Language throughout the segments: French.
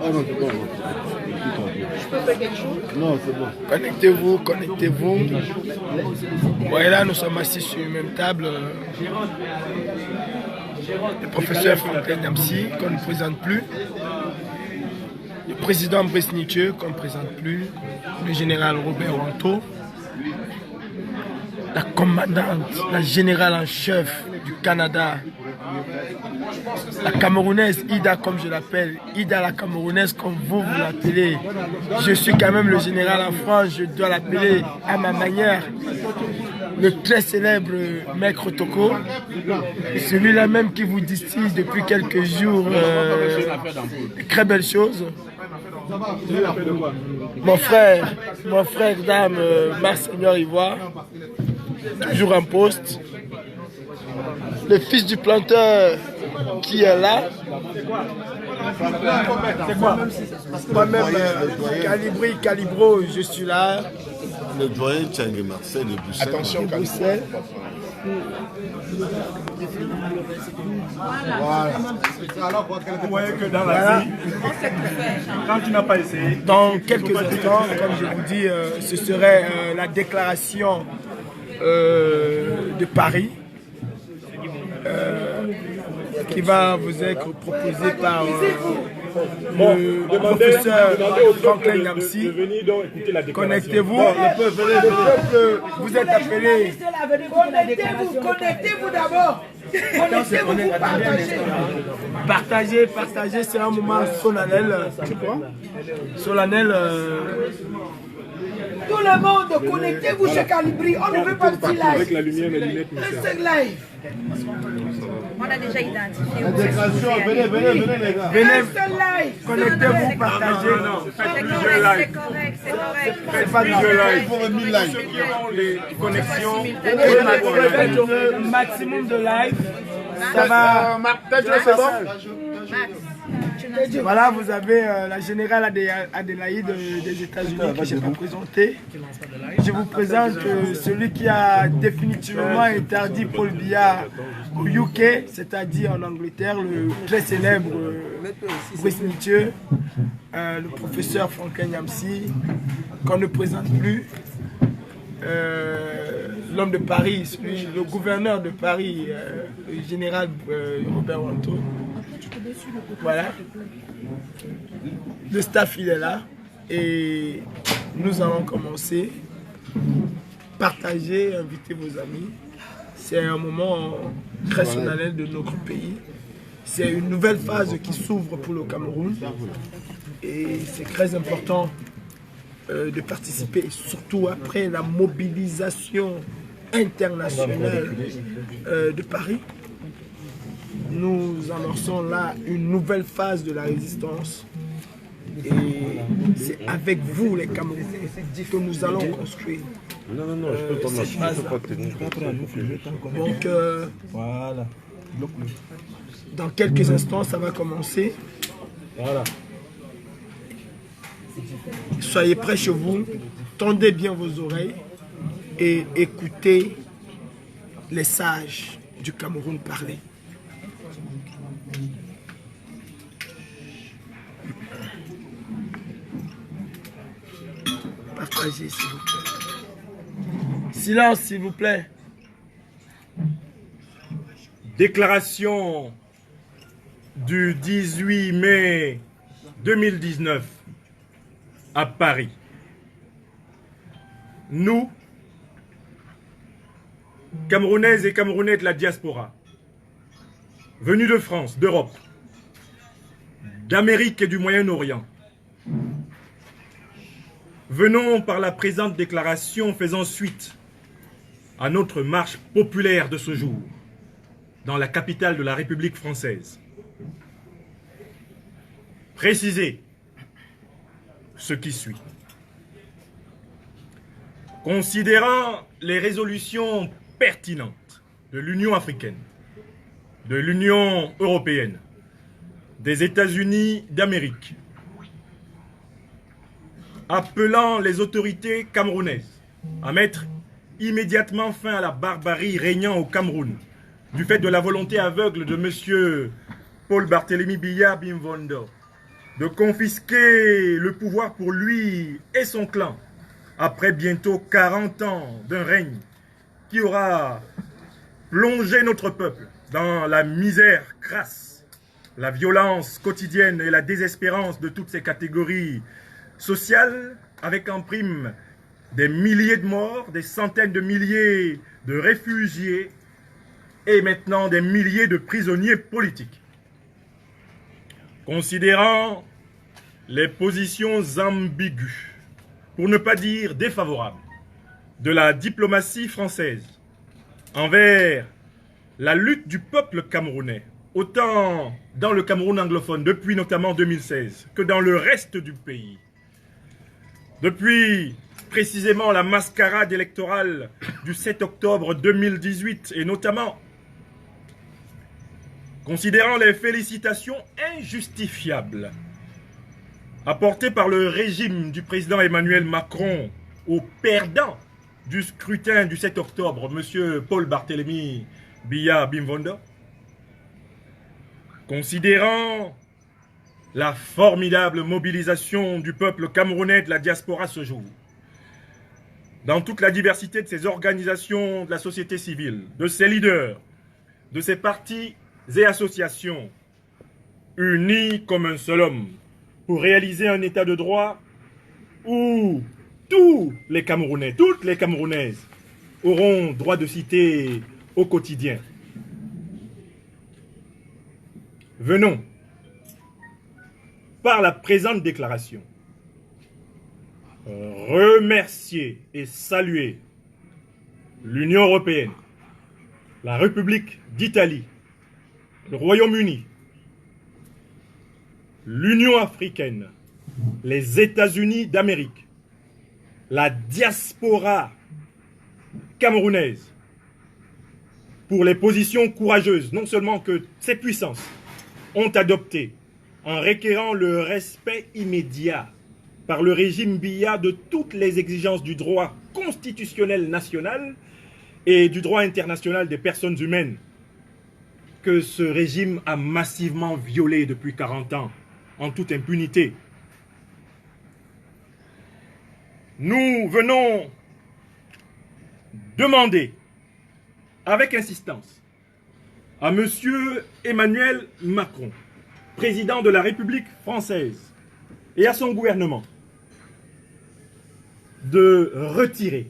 Ah non, c'est bon. Je peux faire quelque chose? Non, c'est bon. Connectez-vous, connectez-vous. Voilà, nous sommes assis sur une même table. Le professeur Franklin Nyamsi, qu'on ne présente plus. Le président Brice Nietzsche, qu'on ne présente plus. Le général Robert Wanto. La commandante, la générale en chef du Canada. La Camerounaise, Ida comme je l'appelle, Ida la Camerounaise comme vous l'appelez. Je suis quand même le général en France, je dois l'appeler à ma manière. Le très célèbre Maître Toko, celui-là même qui vous distille depuis quelques jours de très belles choses. Mon frère dame, Monseigneur Ivoire, toujours en poste. Le fils du planteur qui est là. Moi-même, Calibro, je suis là. Le doyen Tchang Marcel de Bruxelles. Attention, Bruxelles. Voilà. Vous voyez que dans la vie, quand tu n'as pas essayé. Dans quelques instants, comme je vous dis, ce serait la déclaration de Paris. Qui va vous être proposé par le professeur Franklin Nyamsi. Connectez-vous, le peuple, vous êtes appelés. Connectez-vous d'abord. Connectez-vous, Partagez, c'est un moment solennel. Solennel. Tout le monde, connectez-vous chez Calibri. On ne veut pas de live. Avec la lumière, mes lunettes, c'est live. On a déjà identifié. Venez les gars. Venez, connectez-vous, partagez. C'est correct. C'est pas grave. Il faut 1000 lives. ceux qui ont les connexions. Le maximum de live. Ça va. C'est bon? Voilà, vous avez la générale Adélaïde des États-Unis que je vais vous présenter. Je vous présente celui qui a définitivement interdit Paul Biya au UK, c'est-à-dire en Angleterre, le très célèbre Brice Nietzsche, le professeur Franklin Nyamsi, qu'on ne présente plus. L'homme de Paris, le gouverneur de Paris, le général Robert Wanto. Voilà. Le staff il est là et nous allons commencer. Partagez, invitez vos amis. C'est un moment très solennel de notre pays. C'est une nouvelle phase qui s'ouvre pour le Cameroun et c'est très important de participer, surtout après la mobilisation internationale de Paris. Nous amorçons là une nouvelle phase de la résistance et c'est avec vous les Camerounais que nous allons construire je peux t'en cette phase-là. Donc Voilà. dans quelques instants ça va commencer. Voilà. Soyez près chez vous, tendez bien vos oreilles et écoutez les sages du Cameroun parler. Partagez s'il vous plaît. Silence s'il vous plaît. Déclaration du 18 mai 2019 à Paris. Nous, Camerounaises et Camerounais de la diaspora, venus de France, d'Europe, d'Amérique et du Moyen-Orient, venons par la présente déclaration faisant suite à notre marche populaire de ce jour dans la capitale de la République française. Préciser ce qui suit. Considérant les résolutions pertinentes de l'Union africaine, de l'Union européenne, des États-Unis d'Amérique, appelant les autorités camerounaises à mettre immédiatement fin à la barbarie régnant au Cameroun, du fait de la volonté aveugle de M. Paul Barthélémy Biya Bimvondo, de confisquer le pouvoir pour lui et son clan, après bientôt 40 ans d'un règne qui aura plongé notre peuple dans la misère crasse, la violence quotidienne et la désespérance de toutes ces catégories sociales, avec en prime des milliers de morts, des centaines de milliers de réfugiés et maintenant des milliers de prisonniers politiques. Considérant les positions ambiguës, pour ne pas dire défavorables, de la diplomatie française envers la lutte du peuple camerounais, autant dans le Cameroun anglophone, depuis notamment 2016, que dans le reste du pays, depuis précisément la mascarade électorale du 7 octobre 2018 et notamment considérant les félicitations injustifiables apportées par le régime du président Emmanuel Macron aux perdants du scrutin du 7 octobre, M. Paul Barthélémy Biya Bimvondo, considérant la formidable mobilisation du peuple camerounais de la diaspora ce jour, dans toute la diversité de ses organisations de la société civile, de ses leaders, de ses partis et associations, unis comme un seul homme, pour réaliser un état de droit où tous les Camerounais, toutes les Camerounaises auront droit de cité au quotidien. Venons, par la présente déclaration, remercier et saluer l'Union européenne, la République d'Italie, le Royaume-Uni, l'Union africaine, les États-Unis d'Amérique, la diaspora camerounaise, pour les positions courageuses, non seulement que ces puissances ont adoptées, en requérant le respect immédiat par le régime Biya de toutes les exigences du droit constitutionnel national et du droit international des personnes humaines, que ce régime a massivement violé depuis 40 ans, en toute impunité. Nous venons demander, avec insistance, à M. Emmanuel Macron, président de la République française, et à son gouvernement, de retirer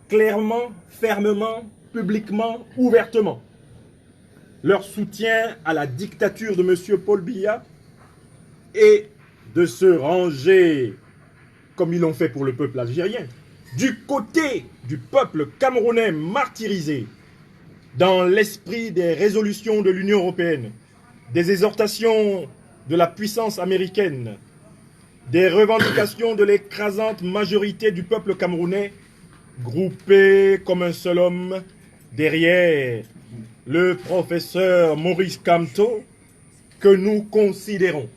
clairement, fermement, publiquement, ouvertement, leur soutien à la dictature de M. Paul Biya et de se ranger, comme ils l'ont fait pour le peuple algérien, du côté du peuple camerounais martyrisé, dans l'esprit des résolutions de l'Union européenne, des exhortations de la puissance américaine, des revendications de l'écrasante majorité du peuple camerounais, groupé comme un seul homme derrière le professeur Maurice Kamto, que nous considérons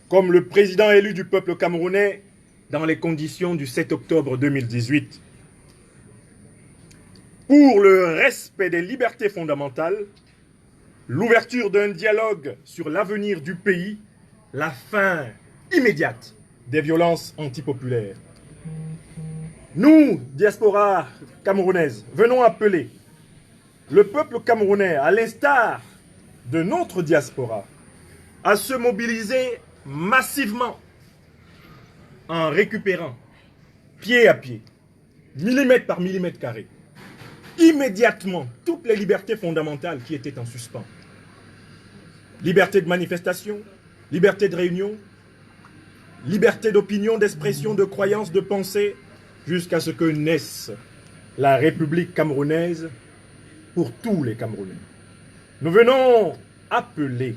comme le président élu du peuple camerounais dans les conditions du 7 octobre 2018. Pour le respect des libertés fondamentales, l'ouverture d'un dialogue sur l'avenir du pays, la fin immédiate des violences antipopulaires. Nous, diaspora camerounaise, venons appeler le peuple camerounais, à l'instar de notre diaspora, à se mobiliser massivement en récupérant, pied à pied, millimètre par millimètre carré, immédiatement toutes les libertés fondamentales qui étaient en suspens. Liberté de manifestation, liberté de réunion, liberté d'opinion, d'expression, de croyance, de pensée, jusqu'à ce que naisse la République camerounaise pour tous les Camerounais. Nous venons appeler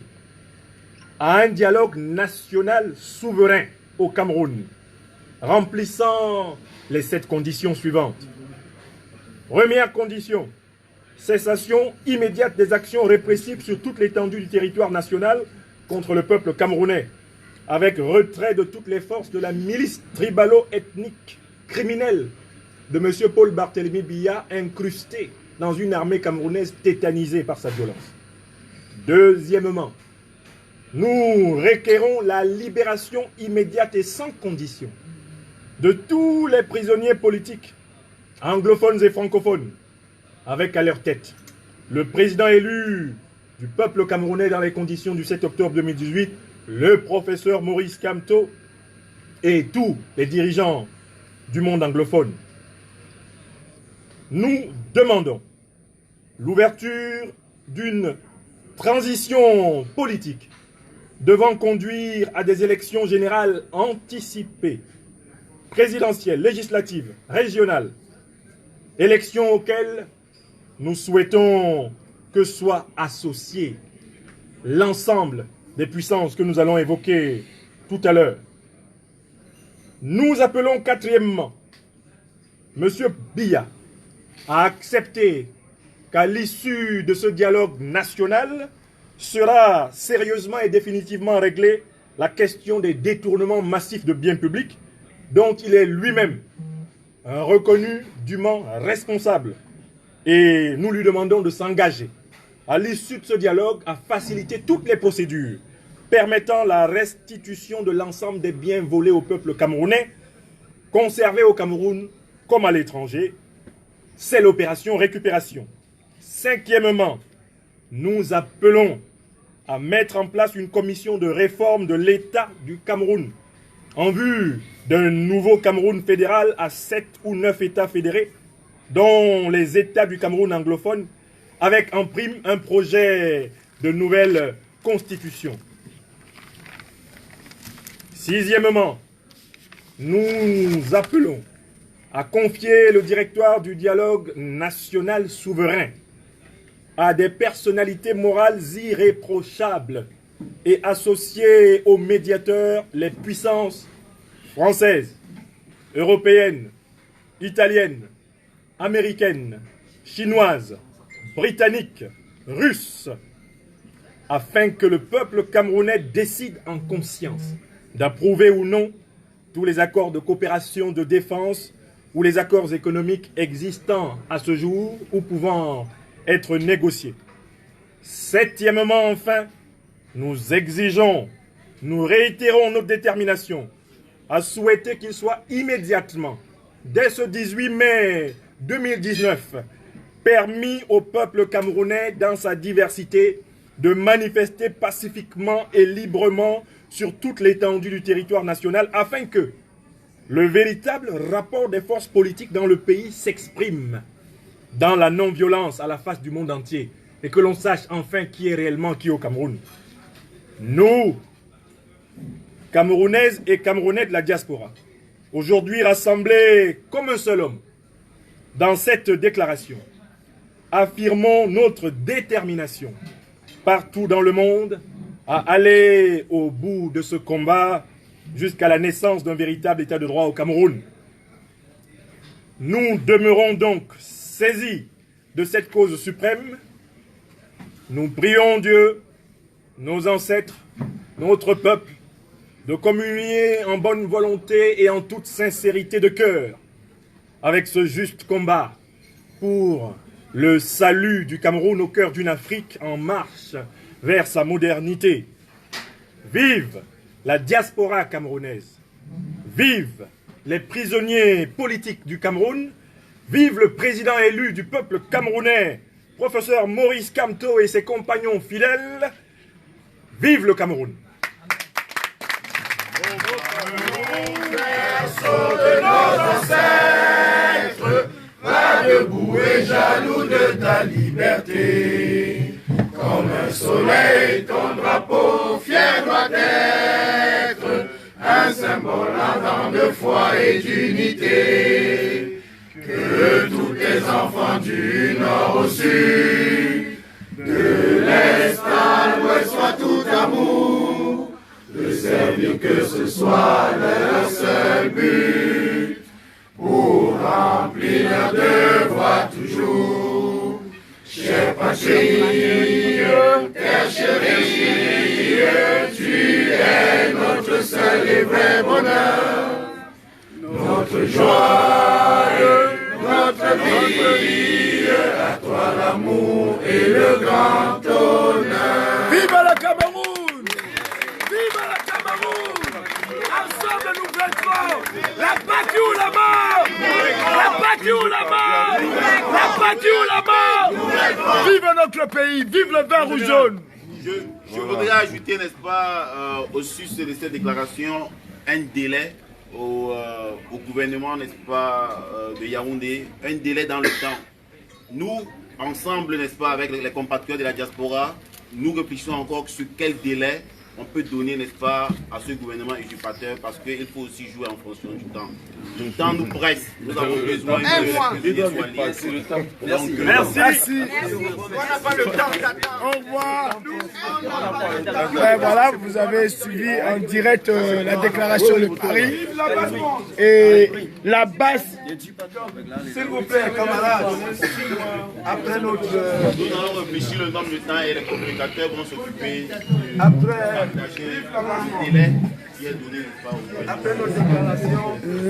à un dialogue national souverain au Cameroun, remplissant les 7 conditions suivantes. Première condition, cessation immédiate des actions répressives sur toute l'étendue du territoire national contre le peuple camerounais, avec retrait de toutes les forces de la milice tribalo-ethnique criminelle de M. Paul Barthélémy Biya, incrusté dans une armée camerounaise tétanisée par sa violence. Deuxièmement, nous requérons la libération immédiate et sans condition de tous les prisonniers politiques, anglophones et francophones, avec à leur tête le président élu du peuple camerounais dans les conditions du 7 octobre 2018, le professeur Maurice Kamto et tous les dirigeants du monde anglophone. Nous demandons l'ouverture d'une transition politique devant conduire à des élections générales anticipées, présidentielles, législatives, régionales, élections auxquelles nous souhaitons que soient associés l'ensemble des puissances que nous allons évoquer tout à l'heure. Nous appelons quatrièmement M. Biya à accepter qu'à l'issue de ce dialogue national sera sérieusement et définitivement réglée la question des détournements massifs de biens publics dont il est lui-même reconnu dûment responsable. Et nous lui demandons de s'engager à l'issue de ce dialogue à faciliter toutes les procédures permettant la restitution de l'ensemble des biens volés au peuple camerounais, conservés au Cameroun comme à l'étranger. C'est l'opération récupération. Cinquièmement, nous appelons à mettre en place une commission de réforme de l'État du Cameroun en vue d'un nouveau Cameroun fédéral à 7 ou 9 États fédérés, dont les États du Cameroun anglophone, avec en prime un projet de nouvelle constitution. Sixièmement, nous appelons à confier le directoire du dialogue national souverain à des personnalités morales irréprochables et associer aux médiateurs les puissances françaises, européennes, italiennes, américaines, chinoises, britanniques, russes, afin que le peuple camerounais décide en conscience d'approuver ou non tous les accords de coopération de défense ou les accords économiques existants à ce jour ou pouvant être négociés. Septièmement, enfin, nous exigeons, nous réitérons notre détermination à souhaiter qu'il soit immédiatement, dès ce 18 mai 2019, permis au peuple camerounais dans sa diversité de manifester pacifiquement et librement sur toute l'étendue du territoire national afin que le véritable rapport des forces politiques dans le pays s'exprime dans la non-violence à la face du monde entier et que l'on sache enfin qui est réellement qui au Cameroun. Nous, Camerounaises et Camerounais de la diaspora, aujourd'hui rassemblés comme un seul homme dans cette déclaration, affirmons notre détermination partout dans le monde à aller au bout de ce combat jusqu'à la naissance d'un véritable état de droit au Cameroun. Nous demeurons donc saisis de cette cause suprême. Nous prions Dieu, nos ancêtres, notre peuple, de communier en bonne volonté et en toute sincérité de cœur avec ce juste combat pour le salut du Cameroun au cœur d'une Afrique en marche vers sa modernité. Vive la diaspora camerounaise, vive les prisonniers politiques du Cameroun, vive le président élu du peuple camerounais, professeur Maurice Kamto et ses compagnons fidèles, vive le Cameroun. De nos ancêtres, va debout et jaloux de ta liberté. Comme un soleil, ton drapeau fier doit être un symbole ardent de foi et d'unité. Que tous les enfants du nord au sud, de l'est à l'ouest soient tout amour, de servir que ce soit leur seul but, pour remplir leur devoir toujours. Chère patrie, terre chérie, tu es notre seul et vrai bonheur, notre joie, notre vie, à toi l'amour et le grand honneur. Vive le Cameroun! Ensemble nous vaincrons. La patrie ou la mort. La patrie ou la mort. La patrie ou la mort. Vive notre pays, vive le vert ou jaune. Je voudrais ajouter, n'est-ce pas, au sujet de cette déclaration, un délai au gouvernement, n'est-ce pas, de Yaoundé, un délai dans le temps. Nous, ensemble, n'est-ce pas, avec les compatriotes de la diaspora, nous réfléchissons encore sur quel délai on peut donner, n'est-ce pas, à ce gouvernement usurpateur, parce qu'il faut aussi jouer en fonction du temps. Le temps nous presse, nous avons besoin de Merci. Merci. On n'a pas le temps d'attendre. Au revoir. Voilà, vous avez suivi en direct la déclaration de Paris. Et la basse. S'il vous plaît, camarades. Après notre. Nous allons réfléchir le nombre de temps et les communicateurs vont s'occuper. Après.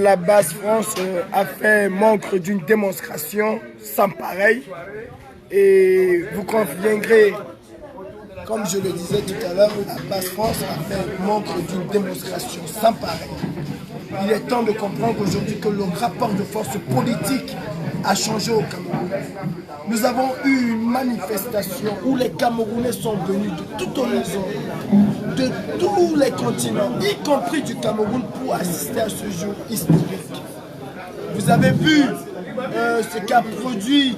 La basse France a fait manque d'une démonstration sans pareil et vous conviendrez, comme je le disais tout à l'heure, la basse France a fait manque d'une démonstration sans pareil. Il est temps de comprendre aujourd'hui que le rapport de force politique a changé au Cameroun. Nous avons eu une manifestation où les Camerounais sont venus de tout horizon, de tous les continents, y compris du Cameroun, pour assister à ce jour historique. Vous avez vu ce qu'a produit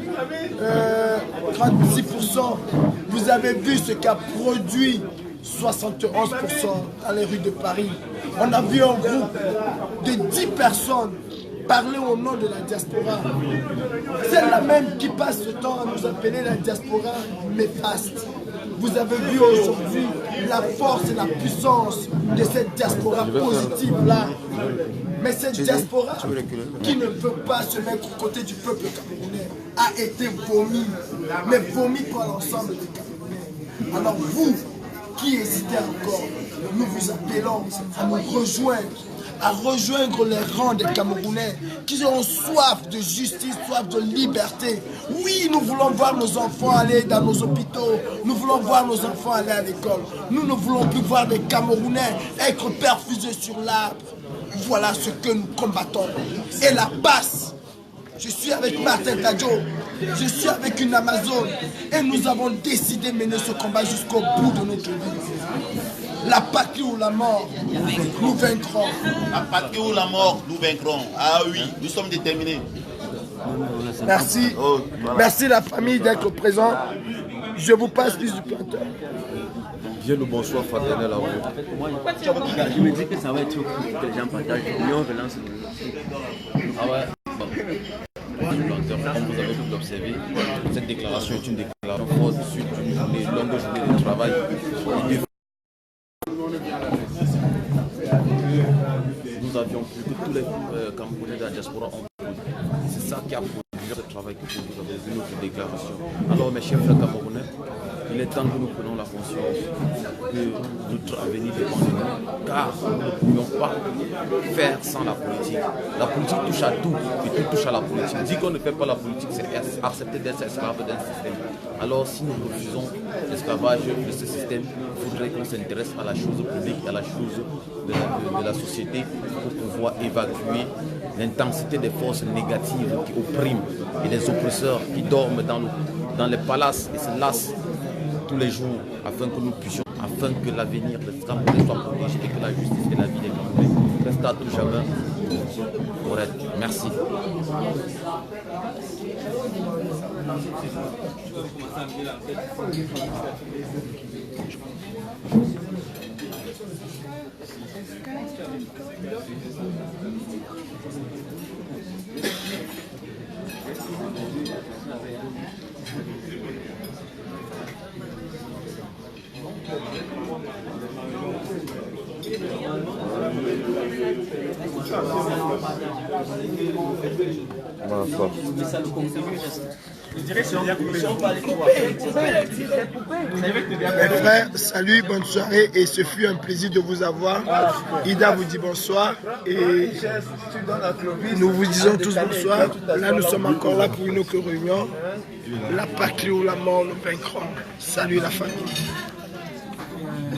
36%, vous avez vu ce qu'a produit 71% dans les rues de Paris. On a vu un groupe de 10 personnes parler au nom de la diaspora. Celle-là même qui passe ce temps à nous appeler la diaspora néfaste. Vous avez vu aujourd'hui la force et la puissance de cette diaspora positive-là. Mais cette diaspora qui ne veut pas se mettre aux côtés du peuple camerounais a été vomi, mais vomi par l'ensemble des Camerounais. Alors vous, qui hésitez encore, nous vous appelons à nous rejoindre, à rejoindre les rangs des Camerounais qui ont soif de justice, soif de liberté. Oui, nous voulons voir nos enfants aller dans nos hôpitaux, nous voulons voir nos enfants aller à l'école. Nous ne voulons plus voir des Camerounais être perfusés sur l'arbre. Voilà ce que nous combattons. Et la basse, je suis avec Martin Tadjo, je suis avec une Amazone et nous avons décidé de mener ce combat jusqu'au bout de notre vie. La patrie ou la mort, nous vaincrons. La patrie ou la mort, nous vaincrons. Ah oui, nous sommes déterminés. Merci. Merci la famille d'être présent. Je vous passe fils du planteur. Bien le bonsoir fraternel à vous. Je me dis que ça va être cool que les gens partagent. Mais on relance le. Ah ouais. Bon. Comme vous avez pu l'observer, cette déclaration est une déclaration forte sur une journée, longue journée de travail. Nous avions plus que tous les Camerounais de la diaspora ont produit. C'est ça qui a produit ce travail que vous avez vu, notre déclaration. Alors mes chers frères camerounais, il est temps que nous prenions la conscience que notre avenir dépend de nous, car nous ne pouvions pas faire sans la politique. La politique touche à tout et tout touche à la politique. Dire qu'on ne fait pas la politique, c'est accepter d'être esclave d'un système. Alors si nous refusons l'esclavage de ce système, il faudrait qu'on s'intéresse à la chose publique, à la chose de la société pour pouvoir évacuer l'intensité des forces négatives qui oppriment et les oppresseurs qui dorment dans les palaces et se lassent tous les jours afin que nous puissions, afin que l'avenir des Camerounais soit protégé et que la justice et la vie des Camerounais restent à tout jamais correctes. Merci. Mes frères, salut, bonne soirée et ce fut un plaisir de vous avoir. Ida vous dit bonsoir et nous vous disons tous bonsoir. Là nous sommes encore là pour une autre réunion. La patrie ou la mort nous vaincrons. Salut la famille.